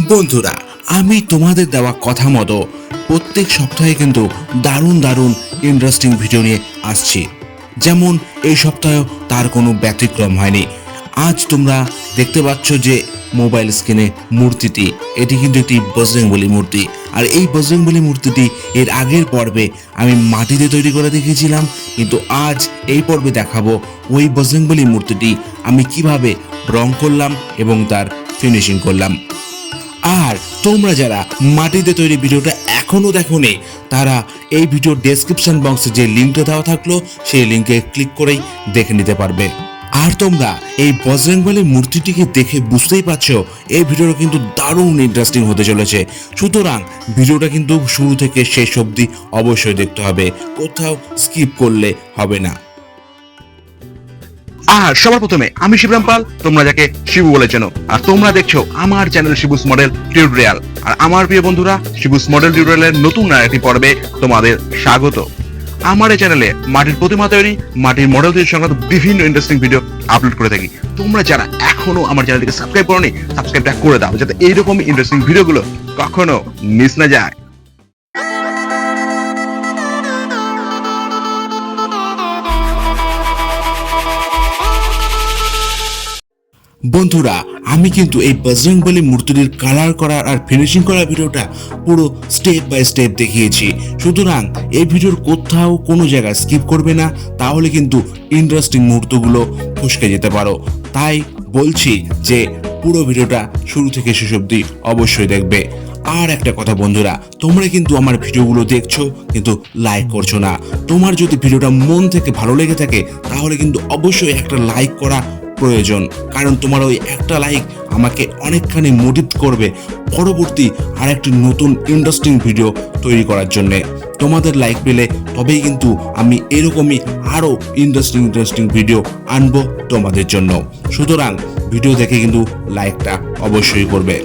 বন্ধুরা, আমি তোমাদের দেওয়া কথা মতো প্রত্যেক সপ্তাহে কিন্তু দারুণ দারুণ ইন্টারেস্টিং ভিডিও নিয়ে আসছি। যেমন এই সপ্তাহে তার কোনো ব্যতিক্রম হয়নি। আজ তোমরা দেখতে পাচ্ছ যে মোবাইল স্ক্রিনে মূর্তিটি, এটি কিন্তু একটি বজরংবলী মূর্তি। আর এই বজরংবলী মূর্তিটি এর আগের পর্বে আমি মাটিতে তৈরি করে দেখিয়েছিলাম, কিন্তু আজ এই পর্বে দেখাবো ওই বজরংবলী মূর্তিটি আমি কিভাবে রং করলাম এবং তার ফিনিশিং করলাম। আর তোমরা যারা মাটিতে তৈরি ভিডিওটা এখনো দেখোনি, তারা এই ভিডিওর ডেসক্রিপশন বক্সে যে লিঙ্কটা দেওয়া থাকলো সেই লিঙ্কে ক্লিক করেই দেখে নিতে পারবে। আর তোমরা এই বজরংবলী মূর্তিটিকে দেখে বুঝতেই পারছো এই ভিডিওটা কিন্তু দারুণ ইন্টারেস্টিং হতে চলেছে। সুতরাং ভিডিওটা কিন্তু শুরু থেকে শেষ অবধি অবশ্যই দেখতে হবে, কোথাও স্কিপ করলে হবে না। আর সবার প্রথমে আমি শিবরাম পাল, তোমরা যাকে শিবু বলে চেনো, আর তোমরা দেখছো আমার চ্যানেল শিবুস মডেল টিউটোরিয়াল। আর আমার প্রিয় বন্ধুরা, শিবুস মডেল টিউটোরিয়ালের নতুন আরেকটি পর্বে তোমাদের স্বাগত। আমার এই চ্যানেলে মাটির প্রতিমা তৈরি, মাটির মডেল তৈরি সংক্রান্ত বিভিন্ন ইন্টারেস্টিং ভিডিও আপলোড করে থাকি। তোমরা যারা এখনো আমার চ্যানেলটিকে সাবস্ক্রাইব করোনি, সাবস্ক্রাইবটা করে দাও, যাতে এইরকম ইন্টারেস্টিং ভিডিওগুলো কখনো মিস না যায়। বন্ধুরা, আমি কিন্তু এই বজরংবলী মূর্তিটির কালার করার আর ফিনিশিং করার ভিডিওটা পুরো স্টেপ বাই স্টেপ দেখিয়েছি। সুতরাং এই ভিডিওর কোথাও কোনো জায়গায় স্কিপ করবে না, তাহলে কিন্তু ইন্টারেস্টিং মুহূর্তগুলো ফসকে যেতে পারো। তাই বলছি যে পুরো ভিডিওটা শুরু থেকে শেষ অবধি অবশ্যই দেখবে। আর একটা কথা বন্ধুরা, তোমরা কিন্তু আমার ভিডিওগুলো দেখছো কিন্তু লাইক করছো না। তোমার যদি ভিডিওটা মন থেকে ভালো লেগে থাকে তাহলে কিন্তু অবশ্যই একটা লাইক করা প্রয়োজন, কারণ তোমার ওই একটা লাইক আমাকে অনেকখানি মোটিভ করবে পরবর্তী আর একটি নতুন ইন্টারেস্টিং ভিডিও তৈরি করার জন্যে। তোমাদের লাইক পেলে তবেই কিন্তু আমি এরকমই আরও ইন্টারেস্টিং ভিডিও আনবো তোমাদের জন্য। সুতরাং ভিডিও দেখে কিন্তু লাইকটা অবশ্যই করবে।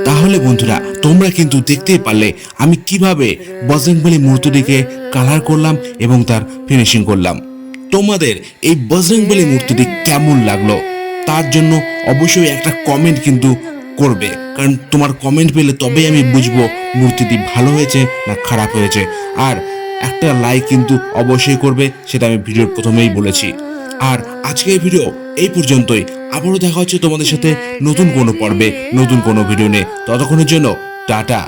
তাহলে বন্ধুরা তোমরা কিন্তু দেখতেই পারলে আমি কিভাবে বজরংবলী মূর্তিটিকে কালার করলাম এবং তার ফিনিশিং করলাম। তোমাদের এই বজরংবলী মূর্তিটি কেমন লাগলো তার জন্য অবশ্যই একটা কমেন্ট কিন্তু করবে, কারণ তোমার কমেন্ট পেলে তবেই আমি বুঝবো মূর্তিটি ভালো হয়েছে না খারাপ হয়েছে। আর একটা লাইক কিন্তু অবশ্যই করবে, সেটা আমি ভিডিওর প্রথমেই বলেছি। আর আজকের ভিডিও এই পর্যন্তই। আবারও দেখা হচ্ছে তোমাদের সাথে নতুন কোনো পর্বে, নতুন কোনো ভিডিও নিয়ে। ততক্ষণের জন্য টাটা।